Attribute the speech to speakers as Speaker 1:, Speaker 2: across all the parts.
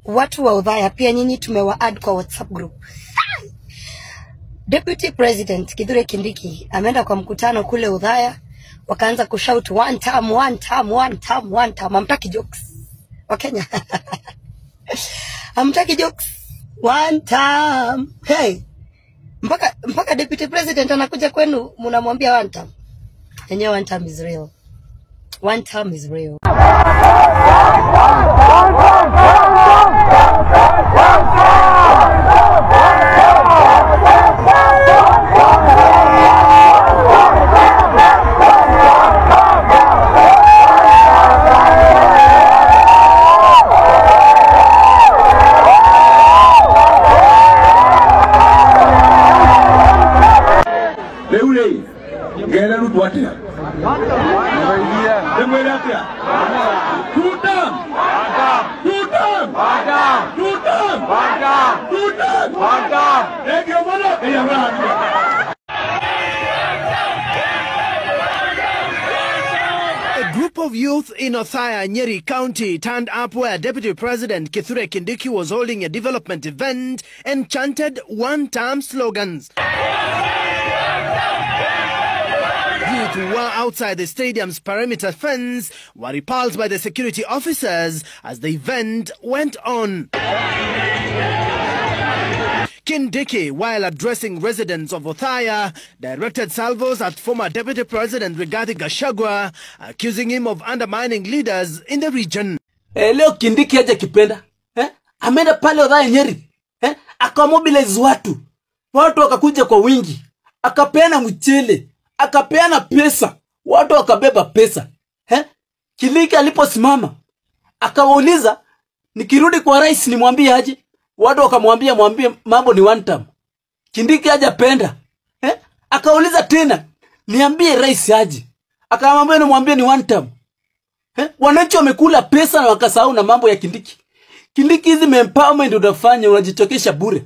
Speaker 1: watu wa Udhaya pia nyinyi tumewa-add kwa WhatsApp group. Deputy President Kithure Kindiki ameenda kwa mkutano kule Udhaya, wakaanza kushout one term. Hamtaki jokes. Wakenya. Hamtaki jokes. One term. Hey. Mpaka Deputy President anakuja kwenu mnamwambia one term. Yenyewe one term is real. One term is real.
Speaker 2: A group of youth in Othaya, Nyeri County turned up where Deputy President Kithure Kindiki was holding a development event and chanted one-term slogans. Youth who were outside the stadium's perimeter fence were repulsed by the security officers as the event went on. Kindiki, while addressing residents of Othaya, directed salvos at former Deputy President Rigathi Gachagua, accusing him of undermining leaders in the region.
Speaker 3: Leo Kindiki haja kipenda. Ameenda pale Othaya Nyeri. Akamobilize watu. Watu wakakuja kwa wingi. Akapeana mchele. Akapeana pesa. Watu wakabeba pesa. Kindiki aliposimama akawauliza, nikirudi kwa rais nimwambie aje? Watu wakamwambia mwambie mambo ni one term. Kindiki hajapenda. Akauliza tena, niambie rais aje? Akamwambia nimwambie ni one term. Wananchi wamekula pesa na wakasahau na mambo ya Kindiki. Kindiki hizi empowerment unafanya unajitokesha bure.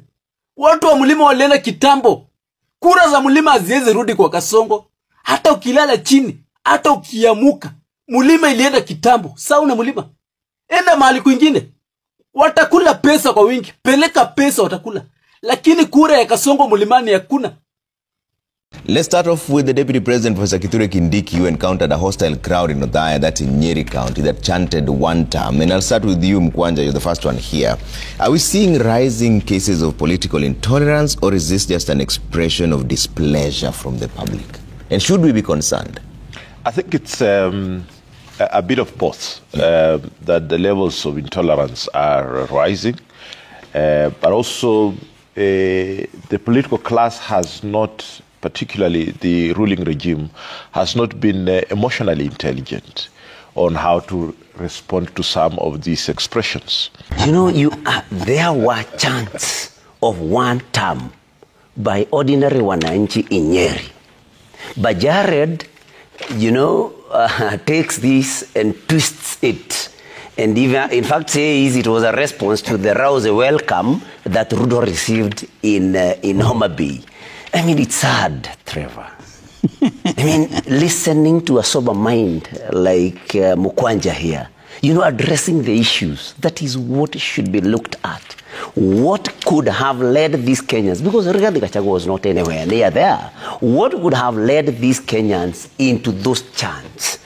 Speaker 3: Watu wa mlima walienda kitambo. Kura za mlima haziwezi rudi kwa Kasongo. Hata ukilala chini, hata ukiamuka, mlima ilienda kitambo. Sawa na mlima. Enda mahali kwingine. Watakula pesa kwa wingi. Peleka pesa watakula. Lakini kura ya Kasongo mlimani hakuna.
Speaker 4: Let's start off with the Deputy President, Professor Kithure Kindiki, who encountered a hostile crowd in Othaya, that's in Nyeri County, that chanted one term. And I'll start with you, Mkwanja, you're the first one here. Are we seeing rising cases of political intolerance, or is this just an expression of displeasure from the public? And should we be concerned?
Speaker 5: I think it's a bit of both, that the levels of intolerance are rising, but also the political class has not, particularly the ruling regime, has not been emotionally intelligent on how to respond to some of these expressions.
Speaker 6: You know, there were chants of one term by ordinary wananchi in Nyeri. But Jared, you know, takes this and twists it. And even, in fact, says it was a response to the rousey welcome that Ruto received in Homa Bay. I mean, it's sad, Trevor. I mean, listening to a sober mind like Mkwanja here, you know, addressing the issues, that is what should be looked at. What could have led these Kenyans, because Rigathi Gachagua was not anywhere near there, what would have led these Kenyans into those chants?